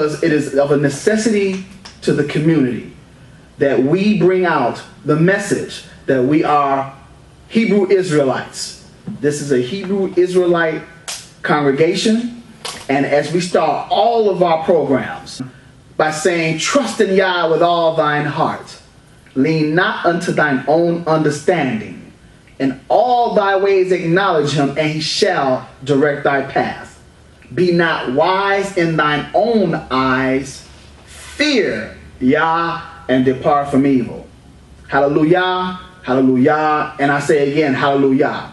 because it is of a necessity to the community that we bring out the message that we are Hebrew Israelites. This is a Hebrew Israelite congregation, and as we start all of our programs by saying, trust in Yah with all thine heart, lean not unto thine own understanding, in all thy ways acknowledge him, and he shall direct thy path. Be not wise in thine own eyes, fear Yah and depart from evil. Hallelujah, hallelujah, and I say again, hallelujah.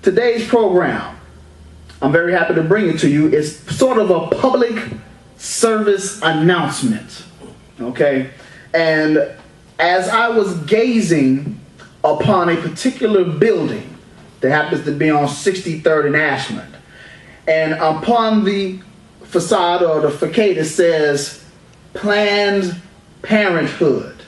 Today's program, I'm very happy to bring it to you, is sort of a public service announcement, okay? And as I was gazing upon a particular building that happens to be on 63rd and Ashland, and upon the facade or the facade it says Planned Parenthood.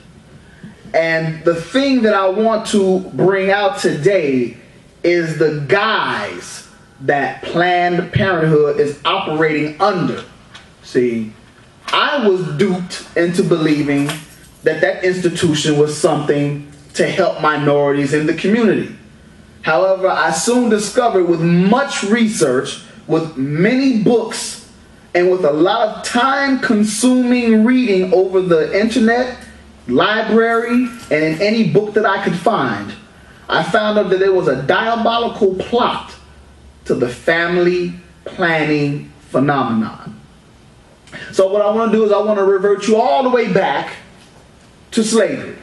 And the thing that I want to bring out today is the guise that Planned Parenthood is operating under. See, I was duped into believing that that institution was something to help minorities in the community. However, I soon discovered with much research, with many books, and with a lot of time-consuming reading over the internet, library, and in any book that I could find, I found out that there was a diabolical plot to the family planning phenomenon. So what I want to do is I want to revert you all the way back to slavery.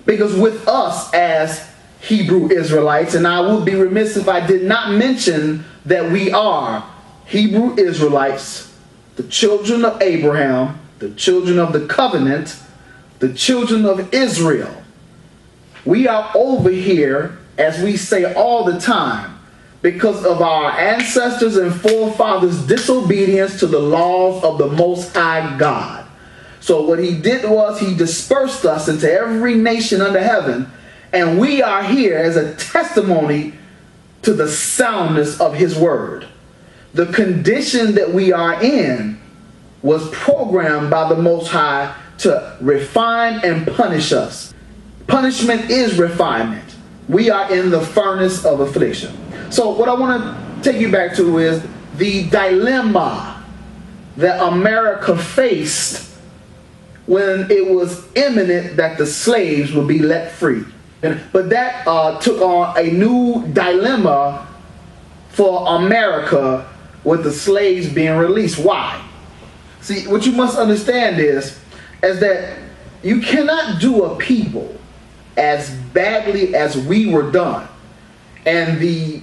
Because with us as Hebrew Israelites, and I would be remiss if I did not mention that we are Hebrew Israelites, the children of Abraham, the children of the covenant, the children of Israel. We are over here, as we say all the time, because of our ancestors and forefathers' disobedience to the laws of the Most High God. So what he did was he dispersed us into every nation under heaven, and we are here as a testimony to the soundness of his word. The condition that we are in was programmed by the Most High to refine and punish us. Punishment is refinement. We are in the furnace of affliction. So what I want to take you back to is the dilemma that America faced when it was imminent that the slaves would be let free. But that took on a new dilemma for America with the slaves being released. Why? See, what you must understand is that you cannot do a people as badly as we were done. And the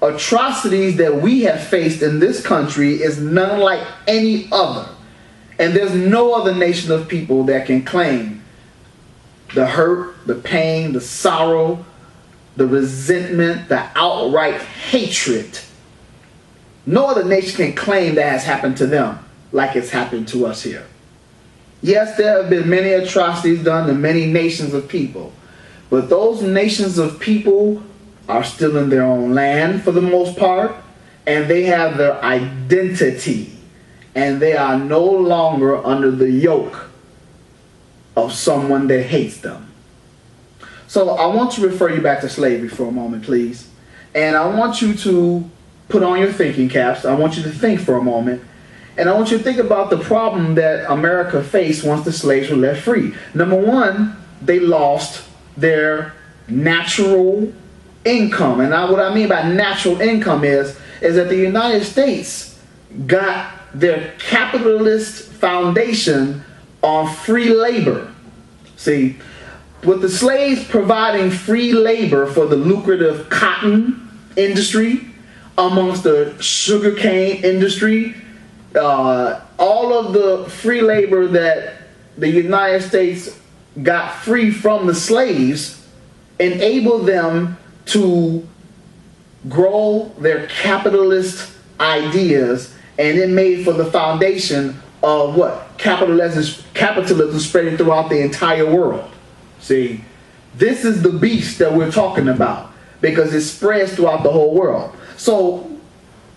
atrocities that we have faced in this country is none like any other. And there's no other nation of people that can claim the hurt, the pain, the sorrow, the resentment, the outright hatred. No other nation can claim that has happened to them like it's happened to us here. Yes, there have been many atrocities done to many nations of people, but those nations of people are still in their own land for the most part, and they have their identity, and they are no longer under the yoke of someone that hates them. So I want to refer you back to slavery for a moment, please. And I want you to put on your thinking caps. I want you to think for a moment. And I want you to think about the problem that America faced once the slaves were let free. Number one, they lost their natural income. And what I mean by natural income is that the United States got their capitalist foundation on free labor. See, with the slaves providing free labor for the lucrative cotton industry, amongst the sugarcane industry, all of the free labor that the United States got free from the slaves enabled them to grow their capitalist ideas, and it made for the foundation of what? Capitalism spreading throughout the entire world. See, this is the beast that we're talking about because it spreads throughout the whole world. So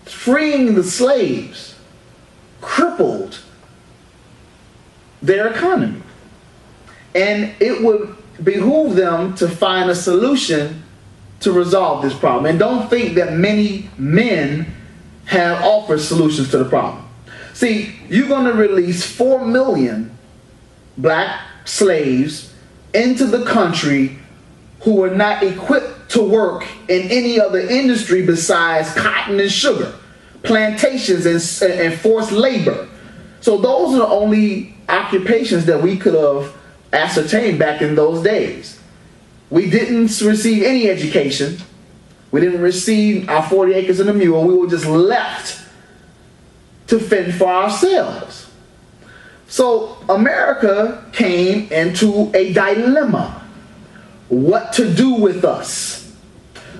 freeing the slaves crippled their economy. And it would behoove them to find a solution to resolve this problem. And don't think that many men have offered solutions to the problem. See, you're going to release 4 million black slaves into the country who are not equipped to work in any other industry besides cotton and sugar, plantations and forced labor. So those are the only occupations that we could have ascertained back in those days. We didn't receive any education. We didn't receive our 40 acres and a mule. We were just left to fend for ourselves. So America came into a dilemma. What to do with us?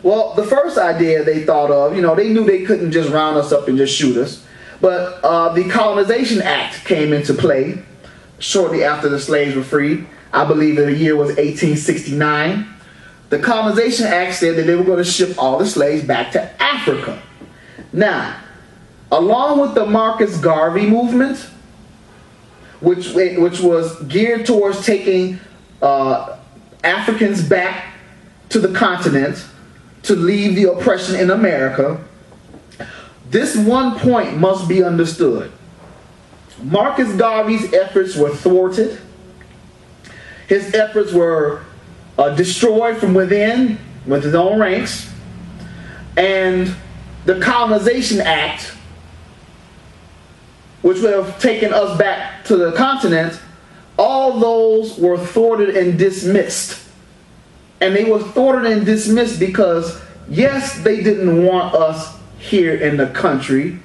Well, the first idea they thought of, they knew they couldn't just round us up and just shoot us. But the Colonization Act came into play shortly after the slaves were freed. I believe the year was 1869. The Colonization Act said that they were going to ship all the slaves back to Africa. Now, along with the Marcus Garvey movement, which was geared towards taking Africans back to the continent to leave the oppression in America, this one point must be understood. Marcus Garvey's efforts were thwarted. His efforts were destroyed from within with his own ranks. And the Colonization Act, which would have taken us back to the continent, all those were thwarted and dismissed. And they were thwarted and dismissed because, yes, they didn't want us here in the country,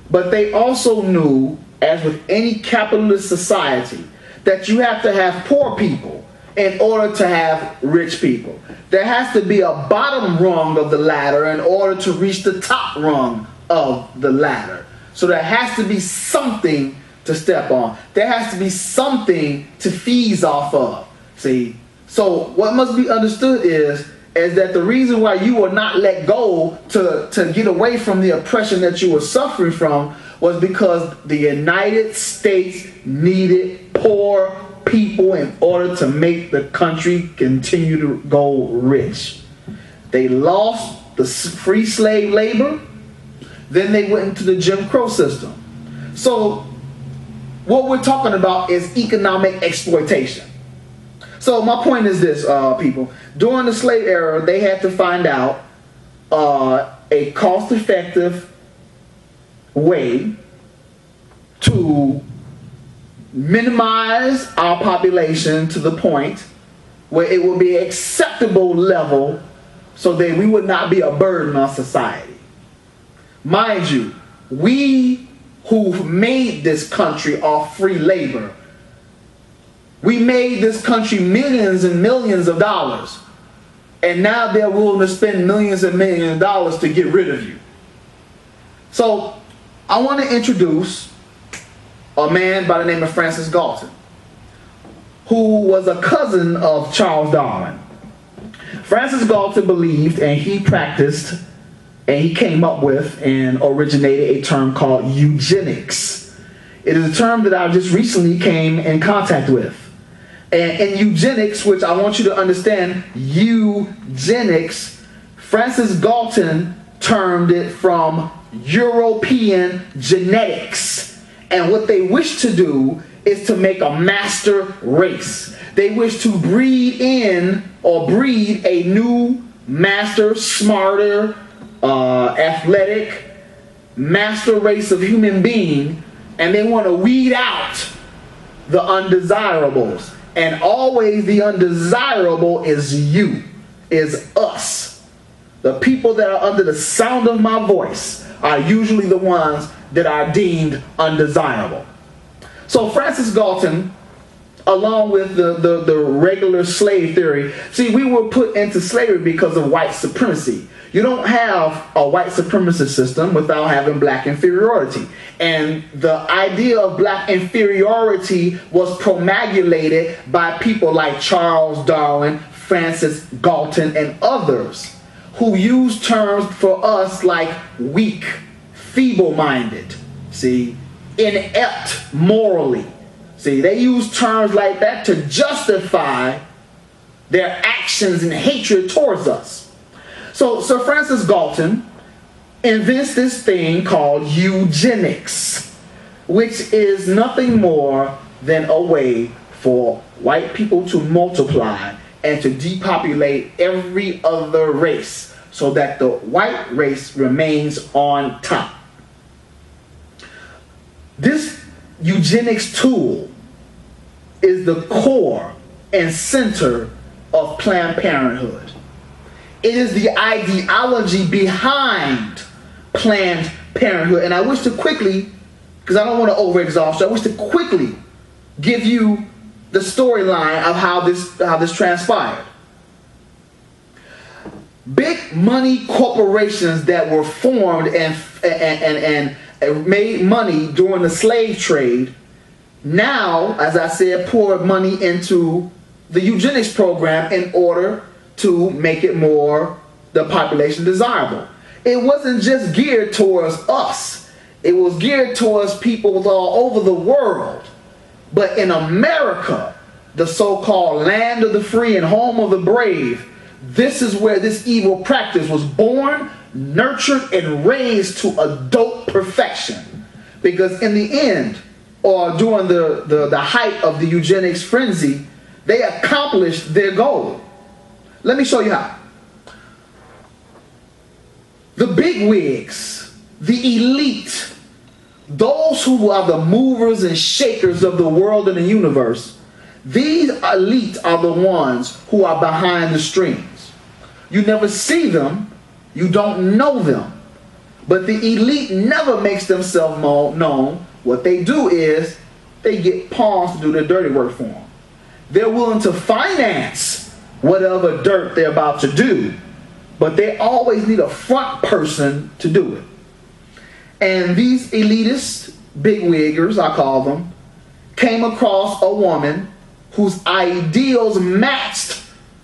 but they also knew, as with any capitalist society, that you have to have poor people in order to have rich people. There has to be a bottom rung of the ladder in order to reach the top rung of the ladder. So there has to be something to step on. There has to be something to feast off of. See? So what must be understood is that the reason why you were not let go to get away from the oppression that you were suffering from was because the United States needed poor people in order to make the country continue to go rich. They lost the free slave labor. Then they went into the Jim Crow system. So what we're talking about is economic exploitation. So my point is this, people. During the slave era, they had to find out a cost-effective way to minimize our population to the point where it would be an acceptable level so that we would not be a burden on society. Mind you, we who made this country off free labor, we made this country millions and millions of dollars, and now they're willing to spend millions and millions of dollars to get rid of you. So I want to introduce a man by the name of Francis Galton, who was a cousin of Charles Darwin. Francis Galton believed, and he practiced, and he came up with and originated a term called eugenics. It is a term that I just recently came in contact with. And in eugenics, which I want you to understand, eugenics, Francis Galton termed it from European genetics. And what they wish to do is to make a master race. They wish to breed in or breed a new master, smarter, athletic, master race of human being, and they want to weed out the undesirables. And always the undesirable is you, is us. The people that are under the sound of my voice are usually the ones that are deemed undesirable. So Francis Galton, along with the regular slave theory, see, we were put into slavery because of white supremacy. You don't have a white supremacist system without having black inferiority. And the idea of black inferiority was promulgated by people like Charles Darwin, Francis Galton, and others who used terms for us like weak, feeble-minded. See, inept morally. See, they use terms like that to justify their actions and hatred towards us. So Sir Francis Galton invents this thing called eugenics, which is nothing more than a way for white people to multiply and to depopulate every other race so that the white race remains on top. This eugenics tool is the core and center of Planned Parenthood. It is the ideology behind Planned Parenthood. And I wish to quickly, because I don't want to overexhaust you, I wish to quickly give you the storyline of how this transpired. Big money corporations that were formed and made money during the slave trade now, as I said, poured money into the eugenics program in order to make it the population desirable. It wasn't just geared towards us. It was geared towards people all over the world. But in America, the so-called land of the free and home of the brave, this is where this evil practice was born, nurtured, and raised to adult perfection. Because in the end, or during the height of the eugenics frenzy, they accomplished their goal. Let me show you how. The bigwigs, the elite, those who are the movers and shakers of the world and the universe, these elite are the ones who are behind the strings. You never see them, you don't know them, but the elite never makes themselves known. What they do is they get pawns to do their dirty work for them. They're willing to finance whatever dirt they're about to do, but they always need a front person to do it. And these elitists, bigwiggers, I call them, came across a woman whose ideals matched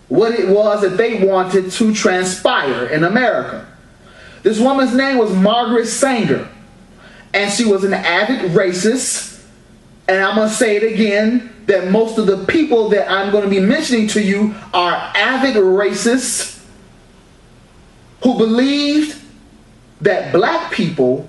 what it was that they wanted to transpire in America. This woman's name was Margaret Sanger, and she was an avid racist. And I'm going to say it again, that most of the people that I'm going to be mentioning to you are avid racists who believed that black people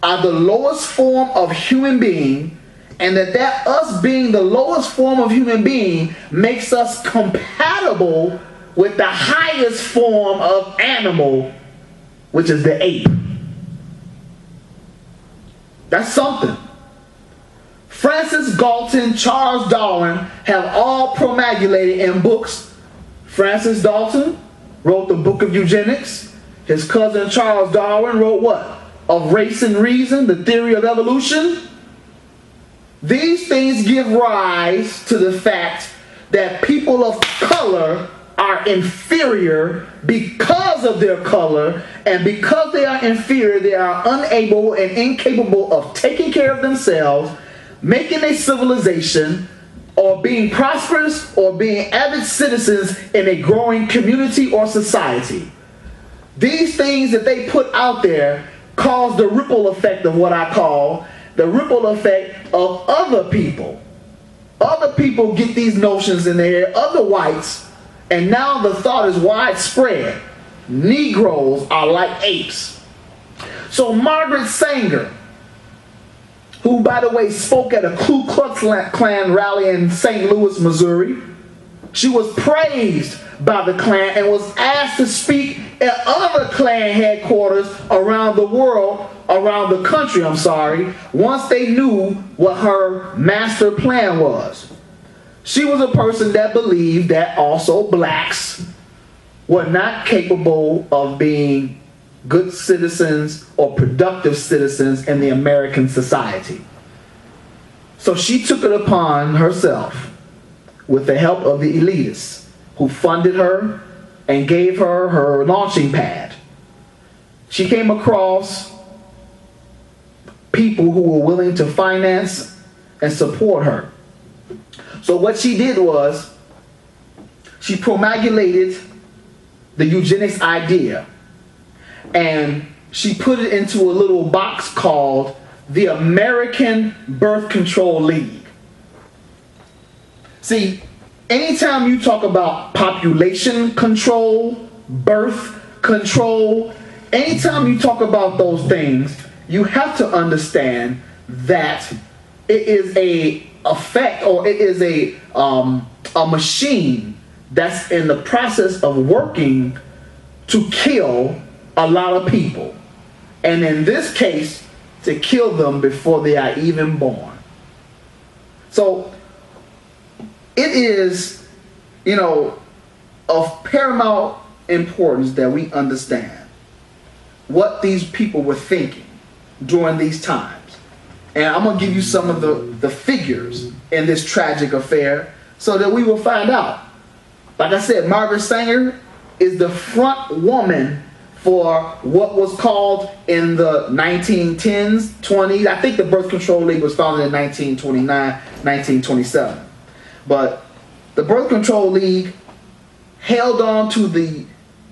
are the lowest form of human being, and that us being the lowest form of human being makes us compatible with the highest form of animal, which is the ape. That's something. Francis Galton, Charles Darwin have all promulgated in books. Francis Galton wrote the Book of Eugenics. His cousin Charles Darwin wrote what? Of Race and Reason, the Theory of Evolution. These things give rise to the fact that people of color are inferior because of their color, and because they are inferior, they are unable and incapable of taking care of themselves, making a civilization, or being prosperous, or being avid citizens in a growing community or society. These things that they put out there cause the ripple effect of what I call the ripple effect of other people. Other people get these notions in their head, other whites, and now the thought is widespread. Negroes are like apes. So Margaret Sanger, who, by the way, spoke at a Ku Klux Klan rally in St. Louis, Missouri. She was praised by the Klan and was asked to speak at other Klan headquarters around the world, around the country, once they knew what her master plan was. She was a person that believed that also blacks were not capable of being good citizens or productive citizens in the American society. So she took it upon herself, with the help of the elitists who funded her and gave her her launching pad. She came across people who were willing to finance and support her. So what she did was, she promulgated the eugenics idea, and she put it into a little box called the American Birth Control League. See, anytime you talk about population control, birth control, anytime you talk about those things, you have to understand that it is a effect, or it is a machine that's in the process of working to kill a lot of people. And in this case, to kill them before they are even born. So it is, of paramount importance that we understand what these people were thinking during these times. And I'm going to give you some of the figures in this tragic affair so that we will find out. Like I said, Margaret Sanger is the front woman for what was called in the 1910s, 20s. I think the Birth Control League was founded in 1929, 1927. But the Birth Control League held on to the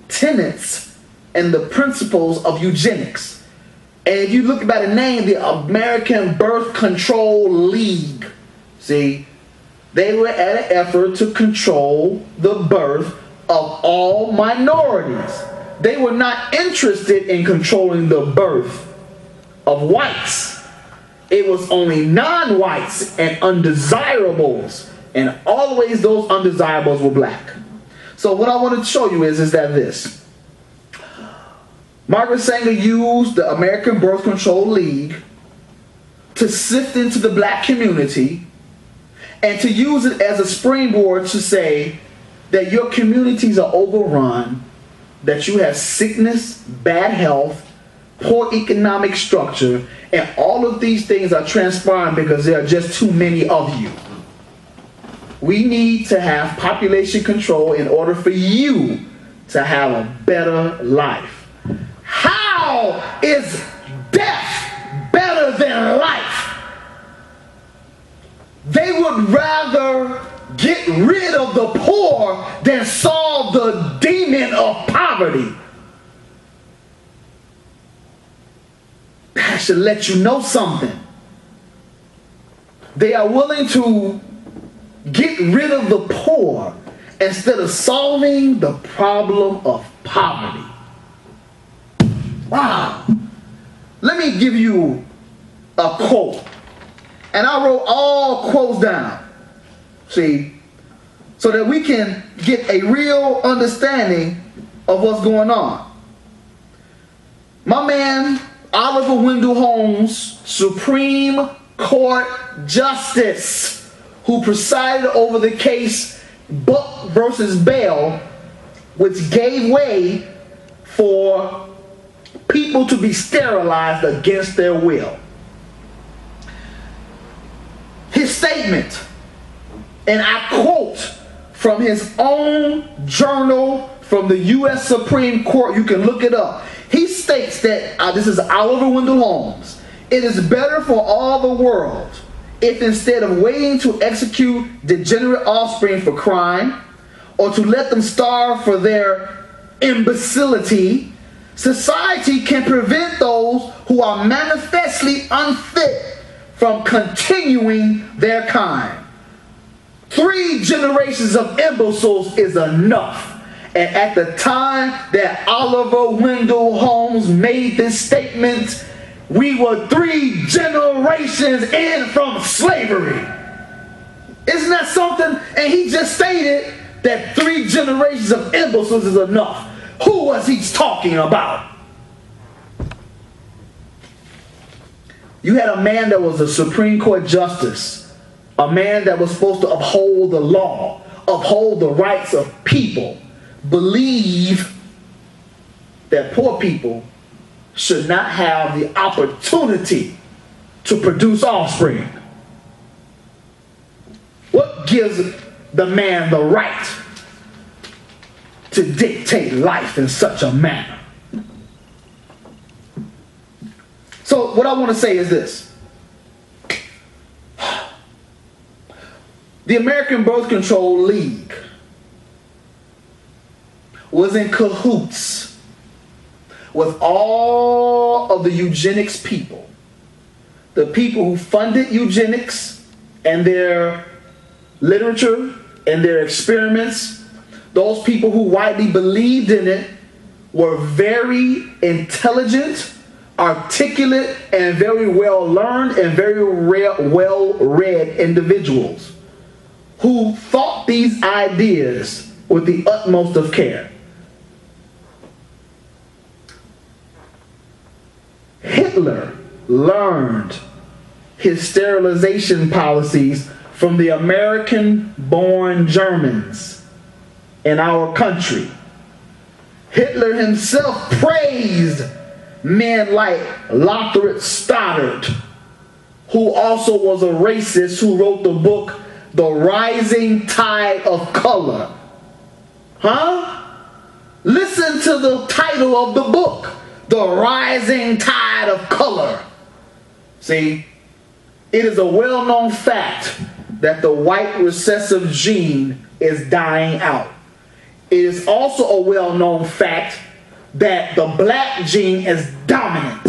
tenets and the principles of eugenics. And if you look by the name, the American Birth Control League, see, they were at an effort to control the birth of all minorities. They were not interested in controlling the birth of whites. It was only non-whites and undesirables, and always those undesirables were black. So what I want to show you is that this. Margaret Sanger used the American Birth Control League to sift into the black community and to use it as a springboard to say that your communities are overrun, that you have sickness, bad health, poor economic structure, and all of these things are transpiring because there are just too many of you. We need to have population control in order for you to have a better life. How is death better than life? They would rather get rid of the poor than solve the demon of poverty. That should let you know something. They are willing to get rid of the poor instead of solving the problem of poverty. Wow. Let me give you a quote. And I wrote all quotes down. See, so that we can get a real understanding of what's going on. My man, Oliver Wendell Holmes, Supreme Court Justice, who presided over the case Buck versus Bell, which gave way for people to be sterilized against their will. His statement, and I quote from his own journal from the U.S. Supreme Court, you can look it up. He states that, this is Oliver Wendell Holmes, it is better for all the world if instead of waiting to execute degenerate offspring for crime or to let them starve for their imbecility, society can prevent those who are manifestly unfit from continuing their kind. 3 generations of imbeciles is enough. And at the time that Oliver Wendell Holmes made this statement, we were 3 generations in from slavery. Isn't that something? And he just stated that 3 generations of imbeciles is enough. Who was he talking about? You had a man that was a Supreme Court justice, a man that was supposed to uphold the law, uphold the rights of people, believe that poor people should not have the opportunity to produce offspring. What gives the man the right to dictate life in such a manner? So what I want to say is this. The American Birth Control League was in cahoots with all of the eugenics people the people who funded eugenics and their literature and their experiments, those people who widely believed in it, were very intelligent, articulate, and very well learned and very well read individuals who thought these ideas with the utmost of care. Hitler learned his sterilization policies from the American-born Germans in our country. Hitler himself praised men like Lothar Stoddard, who also was a racist, who wrote the book The Rising Tide of Color. Listen to the title of the book, The Rising Tide of Color. See, it is a well-known fact that the white recessive gene is dying out. It is also a well-known fact that the black gene is dominant.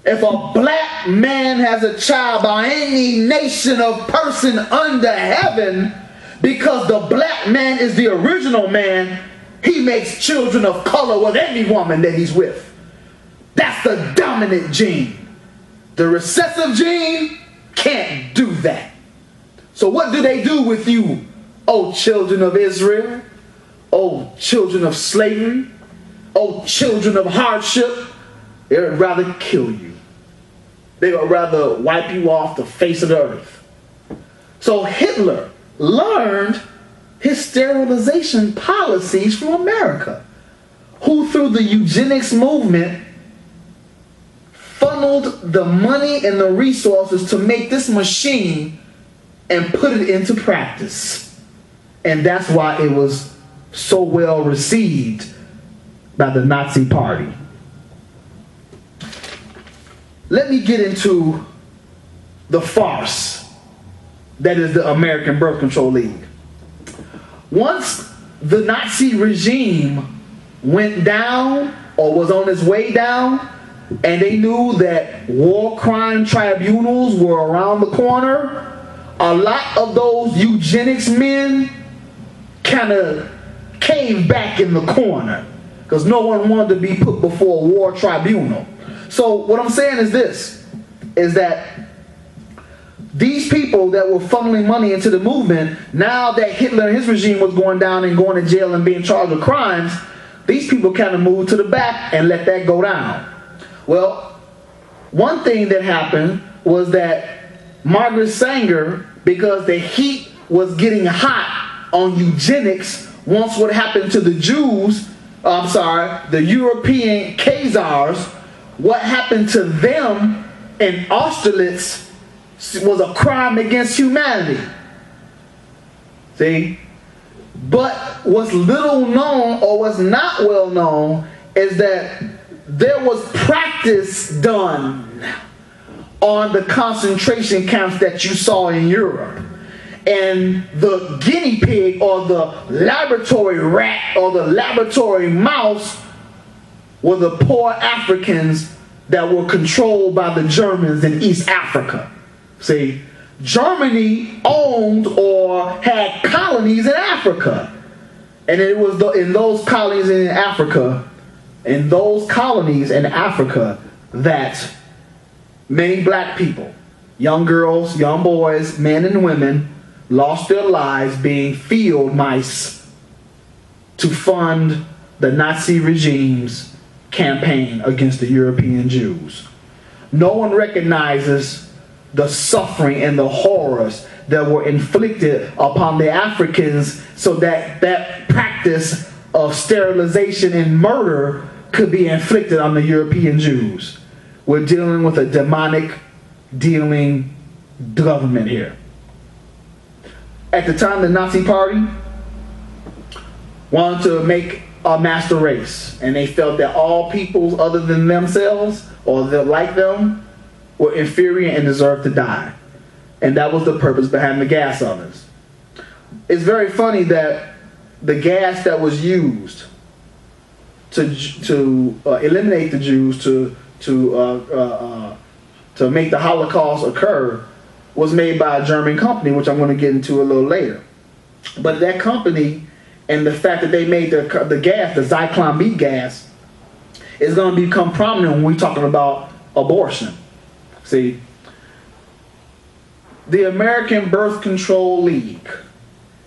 If a black man has a child by any nation of person under heaven, because the black man is the original man, he makes children of color with any woman that he's with. That's the dominant gene. The recessive gene can't do that. So what do they do with you, oh children of Israel, oh children of slavery, oh children of hardship? They would rather kill you. They would rather wipe you off the face of the earth. So Hitler learned his sterilization policies from America, who through the eugenics movement funneled the money and the resources to make this machine and put it into practice. And that's why it was so well received by the Nazi Party. Let me get into the farce that is the American Birth Control League. Once the Nazi regime went down or was on its way down, and they knew that war crime tribunals were around the corner, a lot of those eugenics men kind of caved back in the corner because no one wanted to be put before a war tribunal. So what I'm saying is this, is that these people that were funneling money into the movement, now that Hitler and his regime was going down and going to jail and being charged with crimes, these people kind of moved to the back and let that go down. Well, one thing that happened was that Margaret Sanger, because the heat was getting hot on eugenics, once what happened to the Jews, the European Khazars, what happened to them in Austerlitz was a crime against humanity. See? But what's little known or what's not well known is that there was practice done on the concentration camps that you saw in Europe. And the guinea pig or the laboratory rat or the laboratory mouse were the poor Africans that were controlled by the Germans in East Africa. See, Germany owned or had colonies in Africa. And it was in those colonies in Africa, that many black people, young girls, young boys, men and women, lost their lives being field mice to fund the Nazi regime's campaign against the European Jews. No one recognizes the suffering and the horrors that were inflicted upon the Africans so that that practice of sterilization and murder could be inflicted on the European Jews. We're dealing with a demonic dealing government here. At the time, the Nazi Party wanted to make a master race, and they felt that all peoples other than themselves or like them were inferior and deserved to die. And that was the purpose behind the gas ovens. It's very funny that the gas that was used to eliminate the Jews, to to make the Holocaust occur was made by a German company, which I'm going to get into a little later. But that company and the fact that they made the gas, the Zyklon B gas, is going to become prominent when we're talking about abortion. See, the American Birth Control League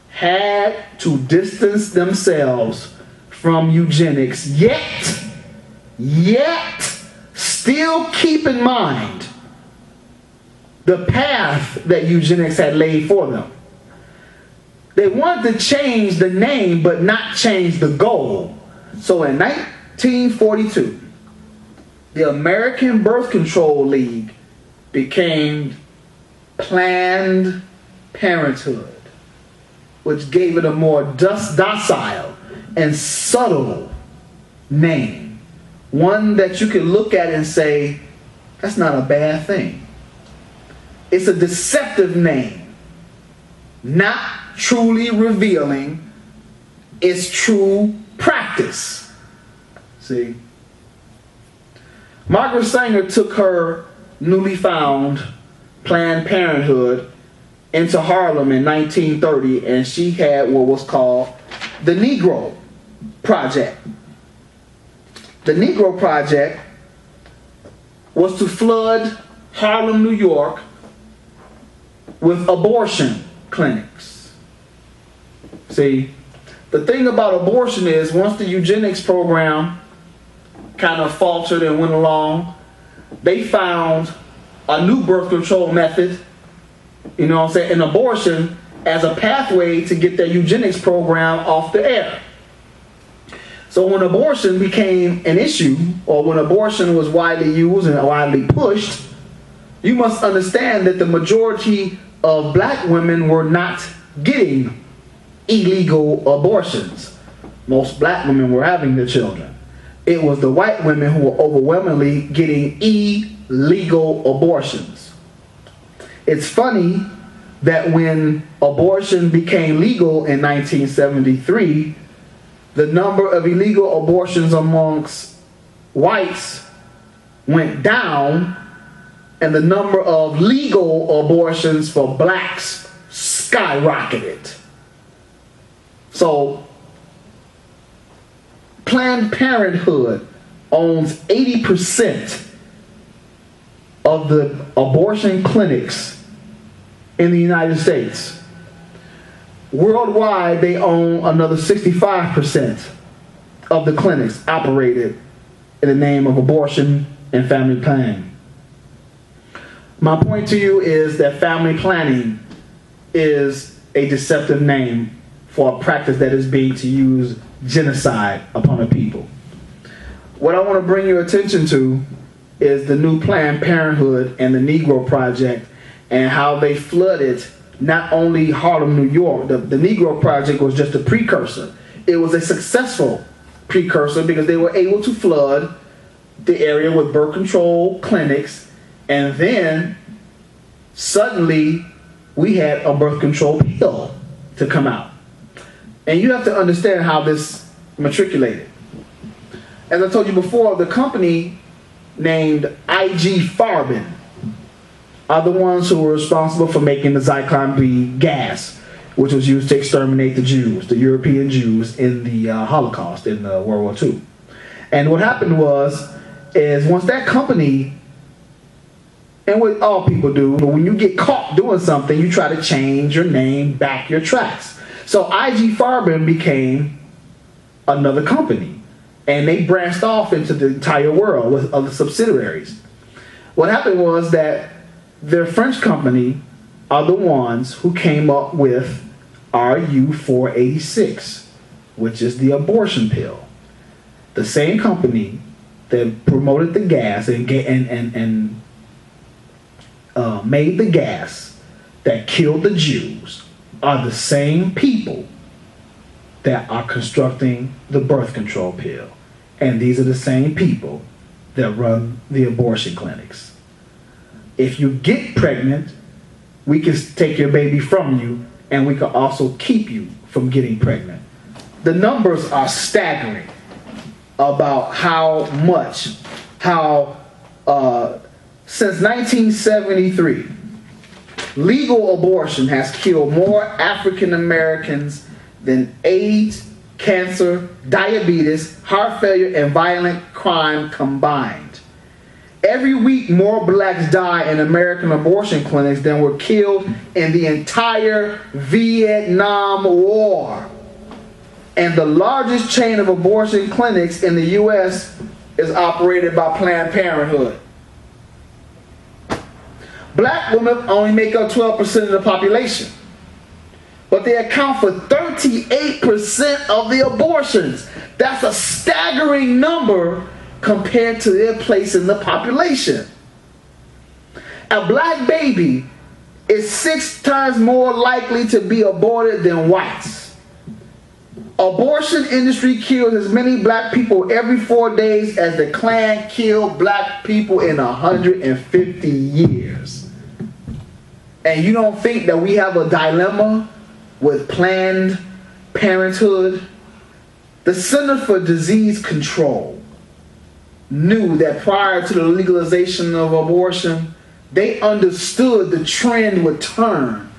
had to distance themselves from eugenics, yet still keep in mind the path that eugenics had laid for them. They wanted to change the name but not change the goal. So in 1942, the American Birth Control League became Planned Parenthood, which gave it a more docile and subtle name. One that you can look at and say, that's not a bad thing. It's a deceptive name, not truly revealing its true practice. See? Margaret Sanger took her newly found Planned Parenthood into Harlem in 1930, and she had what was called the Negro Project. The Negro Project was to flood Harlem, New York with abortion clinics. See, the thing about abortion is once the eugenics program kind of faltered and went along, they found a new birth control method, you know what I'm saying, and abortion as a pathway to get their eugenics program off the air. So when abortion became an issue, or when abortion was widely used and widely pushed, you must understand that the majority of black women were not getting illegal abortions. Most black women were having their children. It was the white women who were overwhelmingly getting illegal abortions. It's funny that when abortion became legal in 1973, the number of illegal abortions amongst whites went down, and the number of legal abortions for blacks skyrocketed. So, Planned Parenthood owns 80% of the abortion clinics in the United States. Worldwide, they own another 65% of the clinics operated in the name of abortion and family planning. My point to you is that family planning is a deceptive name for a practice that is being to use genocide upon a people. What I want to bring your attention to is the new Planned Parenthood and the Negro Project and how they flooded not only Harlem, New York. The Negro Project was just a precursor. It was a successful precursor because they were able to flood the area with birth control clinics, and then suddenly we had a birth control pill to come out. And you have to understand how this matriculated. As I told you before, the company named IG Farben are the ones who were responsible for making the Zyklon B gas, which was used to exterminate the Jews, the European Jews, in the Holocaust, in World War II. And what happened is once that company, and what all people do, when you get caught doing something, you try to change your name, back your tracks. So IG Farben became another company, and they branched off into the entire world with other subsidiaries. What happened was that their French company are the ones who came up with RU486, which is the abortion pill. The same company that promoted the gas and made the gas that killed the Jews are the same people that are constructing the birth control pill. And these are the same people that run the abortion clinics. If you get pregnant, we can take your baby from you, and we can also keep you from getting pregnant. The numbers are staggering about how Since 1973, legal abortion has killed more African Americans than AIDS, cancer, diabetes, heart failure, and violent crime combined. Every week, more blacks die in American abortion clinics than were killed in the entire Vietnam War. And the largest chain of abortion clinics in the U.S. is operated by Planned Parenthood. Black women only make up 12% of the population, but they account for 38% of the abortions. That's a staggering number compared to their place in the population. A black baby is 6 times more likely to be aborted than whites. Abortion industry kills as many black people every 4 days as the Klan killed black people in 150 years. And you don't think that we have a dilemma with Planned Parenthood? The Center for Disease Control knew that prior to the legalization of abortion, they understood the trend would turn.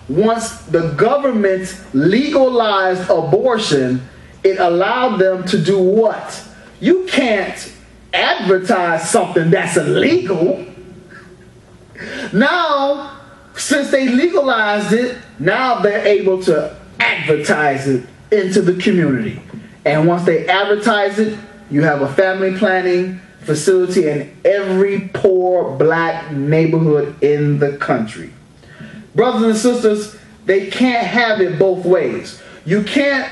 Once the government legalized abortion, it allowed them to do what? You can't advertise something that's illegal. Now, since they legalized it, now they're able to advertise it into the community. And once they advertise it, you have a family planning facility in every poor black neighborhood in the country. Brothers and sisters, they can't have it both ways. You can't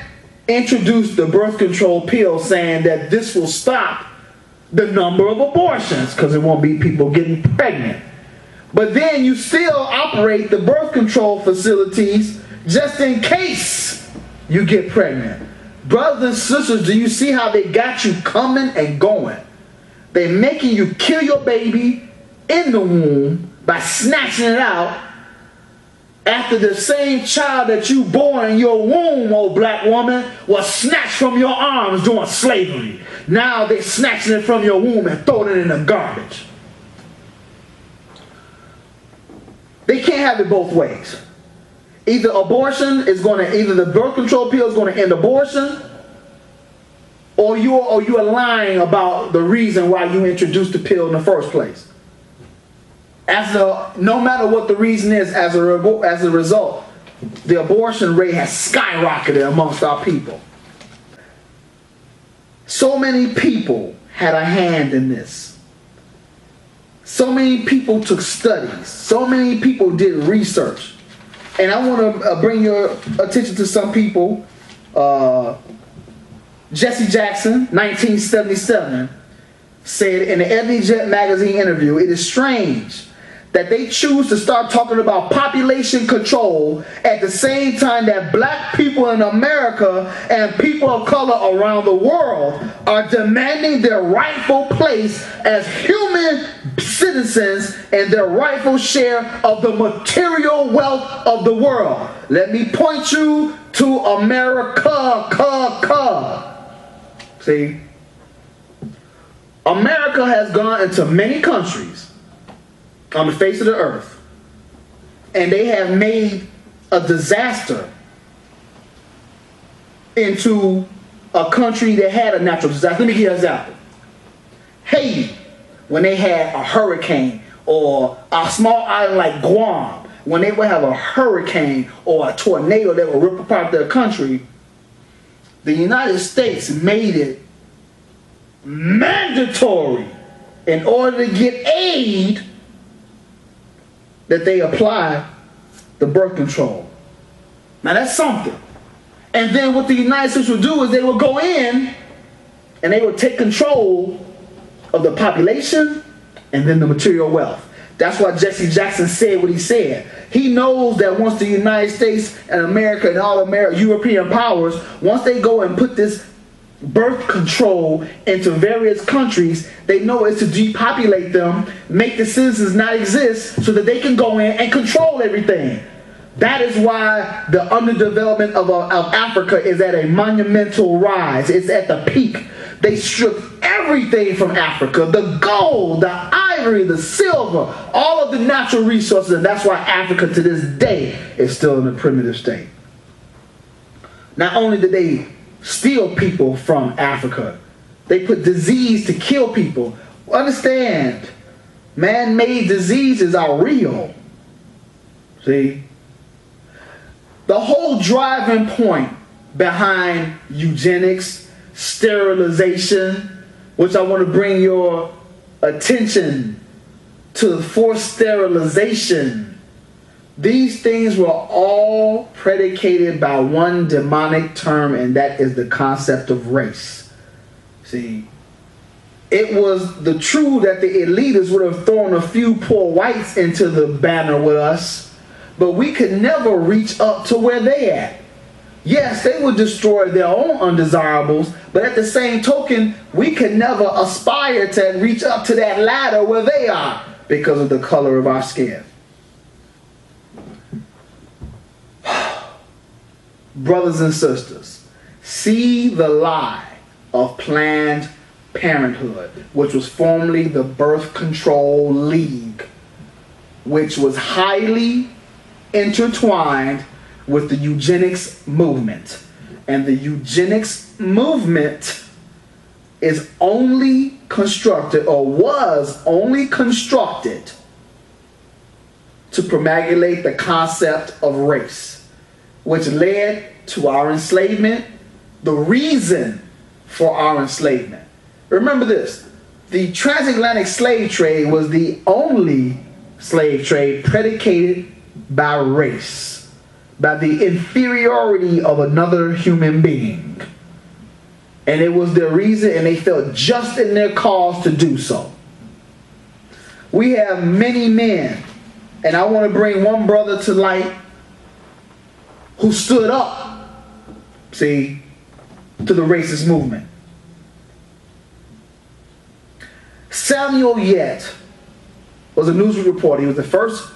introduce the birth control pill saying that this will stop the number of abortions because it won't be people getting pregnant. But then you still operate the birth control facilities just in case you get pregnant. Brothers and sisters, do you see how they got you coming and going? They're making you kill your baby in the womb by snatching it out after the same child that you bore in your womb, old black woman, was snatched from your arms during slavery. Now they're snatching it from your womb and throwing it in the garbage. They can't have it both ways. Either the birth control pill is going to end abortion, or you're lying about the reason why you introduced the pill in the first place. No matter what the reason is, as a result, the abortion rate has skyrocketed amongst our people. So many people had a hand in this. So many people took studies. So many people did research. And I want to bring your attention to some people. Jesse Jackson, 1977, said in an Ebony Jet magazine interview, "It is strange that they choose to start talking about population control at the same time that black people in America and people of color around the world are demanding their rightful place as human citizens and their rightful share of the material wealth of the world." Let me point you to America. See, America has gone into many countries on the face of the earth, and they have made a disaster into a country that had a natural disaster. Let me give you an example. Haiti, when they had a hurricane, or a small island like Guam, when they would have a hurricane or a tornado that would rip apart their country, the United States made it mandatory in order to get aid that they apply the birth control. Now that's something. And then what the United States would do is they would go in and they would take control of the population and then the material wealth. That's why Jesse Jackson said what he said. He knows that once the United States and America and all European powers, once they go and put this birth control into various countries, they know it's to depopulate them, make the citizens not exist so that they can go in and control everything. That is why the underdevelopment of Africa is at a monumental rise. It's at the peak. They stripped everything from Africa, the gold, the iron, ivory, the silver, all of the natural resources. And that's why Africa to this day is still in a primitive state. Not only did they steal people from Africa, they put disease to kill people. Understand, man-made diseases are real. See? The whole driving point behind eugenics, sterilization, which I want to bring your attention to, forced sterilization. These things were all predicated by one demonic term, and that is the concept of race. See, it was the true that the elitists would have thrown a few poor whites into the banner with us, but we could never reach up to where they at. Yes, they would destroy their own undesirables, but at the same token, we could never aspire to reach up to that ladder where they are because of the color of our skin. Brothers and sisters, see the lie of Planned Parenthood, which was formerly the Birth Control League, which was highly intertwined with the eugenics movement. And the eugenics movement is only constructed, or was only constructed, to promulgate the concept of race, which led to our enslavement, the reason for our enslavement. Remember this, the transatlantic slave trade was the only slave trade predicated by race, by the inferiority of another human being. And it was their reason, and they felt just in their cause to do so. We have many men, and I want to bring one brother to light who stood up, see, to the racist movement. Samuel Yett was a Newsweek reporter. He was the first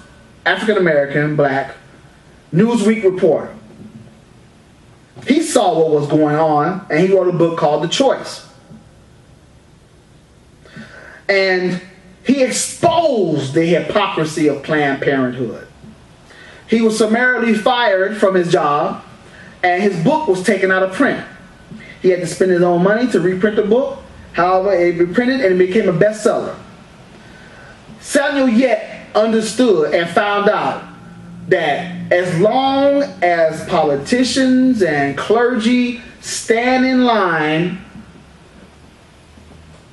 African-American black Newsweek reporter. He saw what was going on, and he wrote a book called The Choice. And he exposed the hypocrisy of Planned Parenthood. He was summarily fired from his job, and his book was taken out of print. He had to spend his own money to reprint the book. However, it reprinted and it became a bestseller. Samuel Yett understood and found out that as long as politicians and clergy stand in line,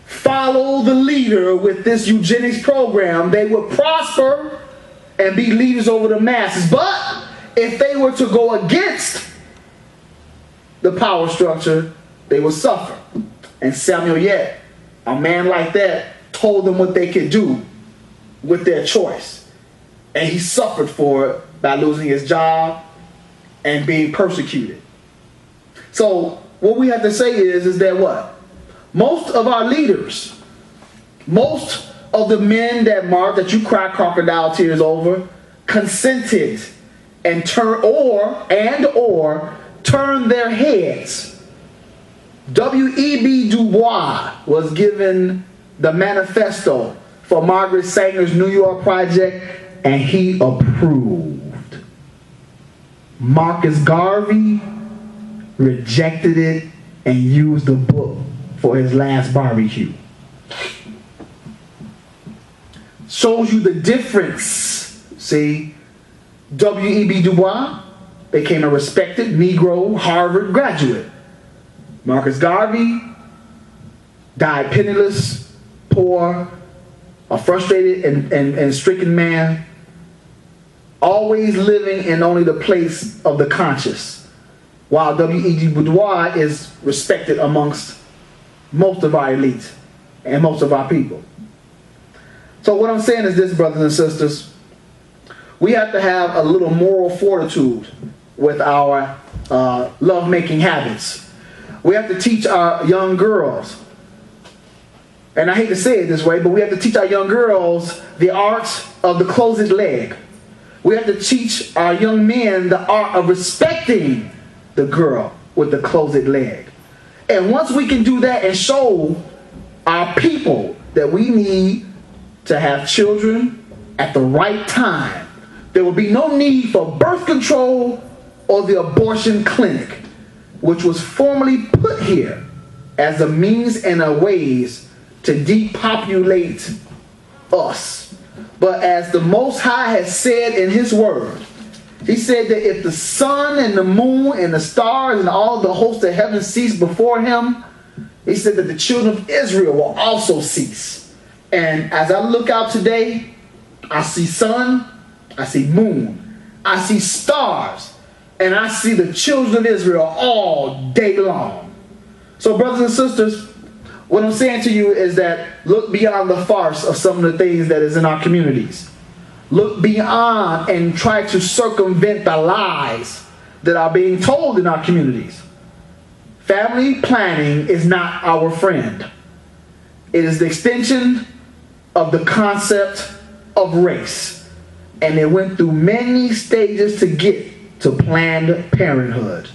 follow the leader with this eugenics program, they would prosper and be leaders over the masses. But if they were to go against the power structure, they would suffer. And Samuel Yett, a man like that, told them what they could do with their choice. And he suffered for it by losing his job and being persecuted. So what we have to say is that what? Most of our leaders, most of the men that march, that you cry crocodile tears over, consented and turned their heads. W.E.B. Du Bois was given the manifesto for Margaret Sanger's New York project, and he approved. Marcus Garvey rejected it and used the book for his last barbecue. Shows you the difference. See, W.E.B. Du Bois became a respected Negro Harvard graduate. Marcus Garvey died penniless, poor, a frustrated and stricken man, always living in only the place of the conscious, while W.E.B. Du Bois is respected amongst most of our elite and most of our people. So what I'm saying is this, brothers and sisters, we have to have a little moral fortitude with our love-making habits. We have to teach our young girls, and I hate to say it this way, but we have to teach our young girls the art of the closed leg. We have to teach our young men the art of respecting the girl with the closed leg. And once we can do that and show our people that we need to have children at the right time. There will be no need for birth control or the abortion clinic, which was formerly put here as a means and a ways to depopulate us. But as the Most High has said in his word, he said that if the sun and the moon and the stars and all the hosts of heaven cease before him, he said that the children of Israel will also cease. And as I look out today, I see sun, I see moon, I see stars, and I see the children of Israel all day long. So brothers and sisters, what I'm saying to you is that look beyond the farce of some of the things that is in our communities. Look beyond and try to circumvent the lies that are being told in our communities. Family planning is not our friend. It is the extension of the concept of race. And it went through many stages to get to Planned Parenthood.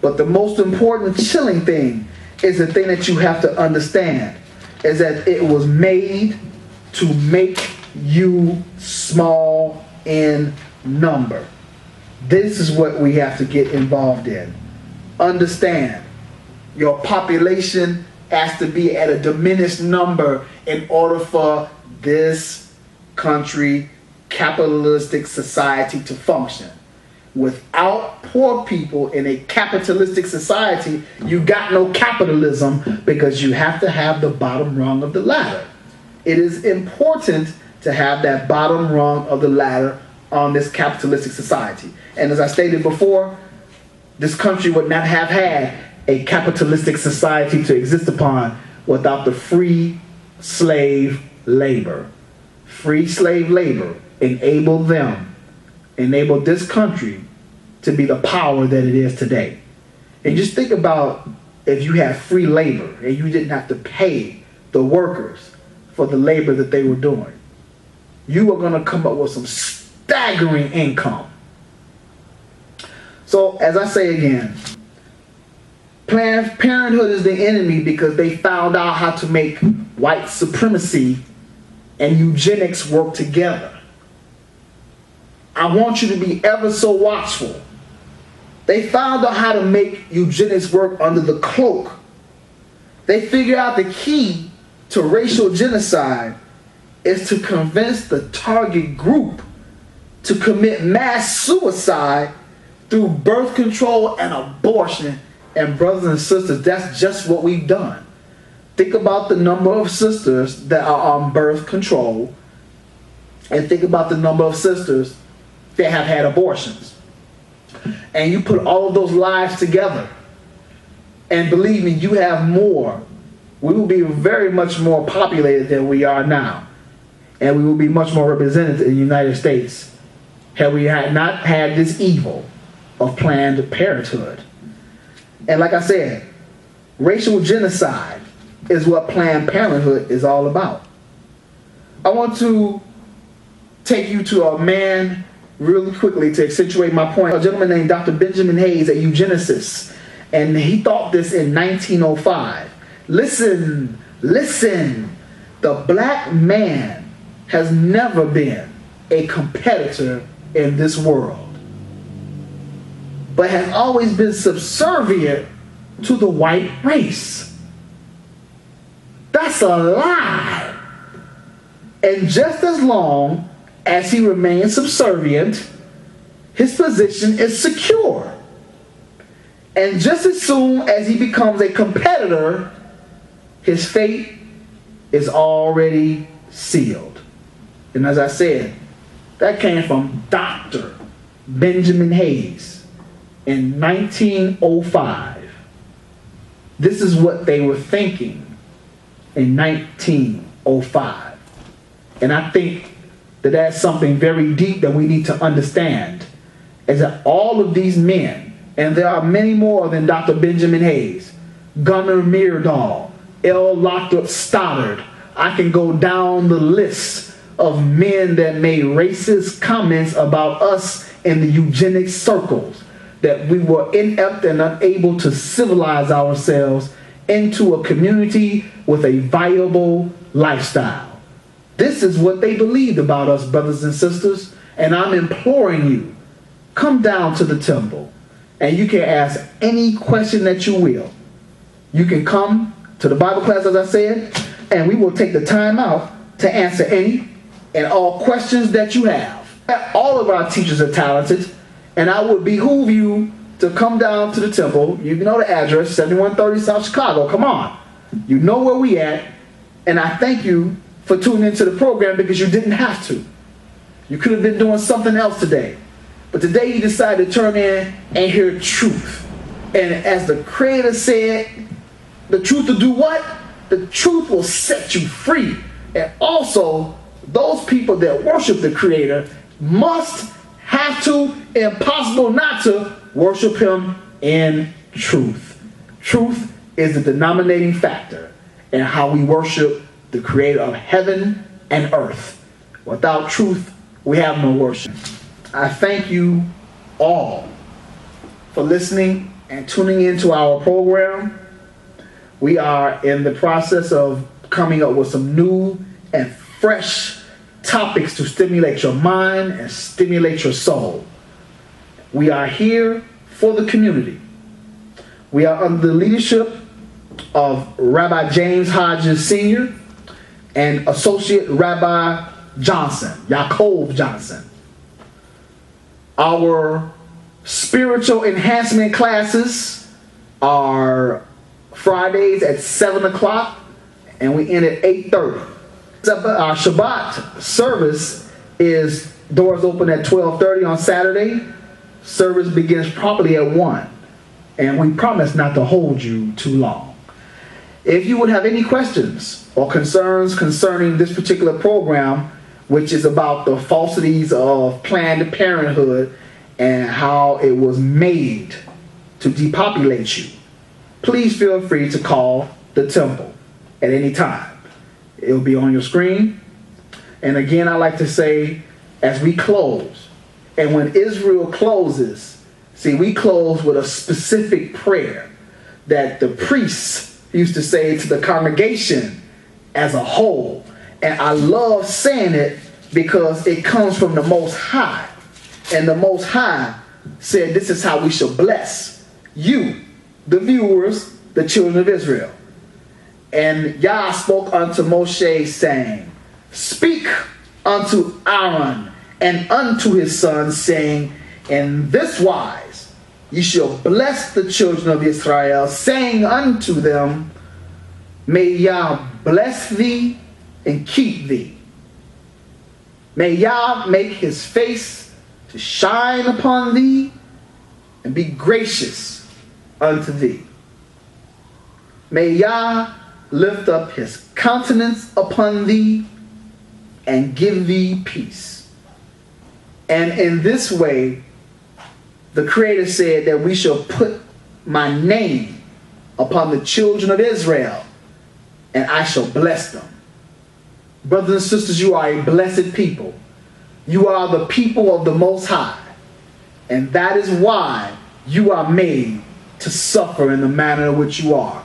But the most important chilling thing is the thing that you have to understand, is that it was made to make you small in number. This is what we have to get involved in. Understand, your population has to be at a diminished number in order for this country, capitalistic society, to function. Without poor people in a capitalistic society, you got no capitalism, because you have to have the bottom rung of the ladder. It is important to have that bottom rung of the ladder on this capitalistic society. And as I stated before, this country would not have had a capitalistic society to exist upon without the free slave labor. Free slave labor enabled this country to be the power that it is today. And just think about if you had free labor and you didn't have to pay the workers for the labor that they were doing. You are going to come up with some staggering income. So, as I say again, Planned Parenthood is the enemy because they found out how to make white supremacy and eugenics work together. I want you to be ever so watchful. They found out how to make eugenics work under the cloak. They figured out the key to racial genocide is to convince the target group to commit mass suicide through birth control and abortion. And brothers and sisters, that's just what we've done. Think about the number of sisters that are on birth control, and think about the number of sisters that have had abortions. And you put all of those lives together, and believe me, you have more. We will be very much more populated than we are now. And we will be much more represented in the United States had we had not had this evil of Planned Parenthood. And like I said, racial genocide is what Planned Parenthood is all about. I want to take you to a man really quickly to accentuate my point. A gentleman named Dr. Benjamin Hayes, a eugenicist, and he thought this in 1905. Listen, the black man has never been a competitor in this world, but has always been subservient to the white race. That's a lie. And just as long as he remains subservient, his position is secure. And just as soon as he becomes a competitor, his fate is already sealed. And as I said, that came from Dr. Benjamin Hayes in 1905. This is what they were thinking in 1905. And I think that that's something very deep that we need to understand, is that all of these men, and there are many more than Dr. Benjamin Hayes, Gunnar Myrdal, L. Lothrop Stoddard, I can go down the list of men that made racist comments about us in the eugenics circles, that we were inept and unable to civilize ourselves into a community with a viable lifestyle. This is what they believed about us, brothers and sisters. And I'm imploring you, come down to the temple and you can ask any question that you will. You can come to the Bible class, as I said, and we will take the time out to answer any and all questions that you have. All of our teachers are talented, and I would behoove you to come down to the temple. You know the address, 7130 South Chicago. Come on. You know where we at, and I thank you for tuning into the program because you didn't have to. You could have been doing something else today. But today you decided to turn in and hear truth. And as the Creator said, the truth will do what? The truth will set you free. And also, those people that worship the Creator must have to, impossible not to, worship Him in truth. Truth is the denominating factor in how we worship the Creator of heaven and earth. Without truth, we have no worship. I thank you all for listening and tuning into our program. We are in the process of coming up with some new and fresh topics to stimulate your mind and stimulate your soul. We are here for the community. We are under the leadership of Rabbi James Hodges Sr. and Associate Rabbi Johnson, Yaakov Johnson. Our spiritual enhancement classes are Fridays at 7 o'clock and we end at 8:30. Our Shabbat service is doors open at 12:30 on Saturday. Service begins properly at 1. And we promise not to hold you too long. If you would have any questions or concerns concerning this particular program, which is about the falsities of Planned Parenthood and how it was made to depopulate you, please feel free to call the temple at any time. It'll be on your screen. And again, I like to say, as we close, and when Israel closes, see, we close with a specific prayer that the priests used to say to the congregation as a whole. And I love saying it because it comes from the Most High. And the Most High said this is how we shall bless you, the viewers, the children of Israel. And Yah spoke unto Moshe, saying, speak unto Aaron and unto his sons, saying, in this wise ye shall bless the children of Israel, saying unto them, may Yah bless thee and keep thee. May Yah make his face to shine upon thee and be gracious unto thee. May Yah lift up his countenance upon thee and give thee peace. And in this way, the Creator said that we shall put my name upon the children of Israel, and I shall bless them. Brothers and sisters, you are a blessed people. You are the people of the Most High. And that is why you are made to suffer in the manner in which you are.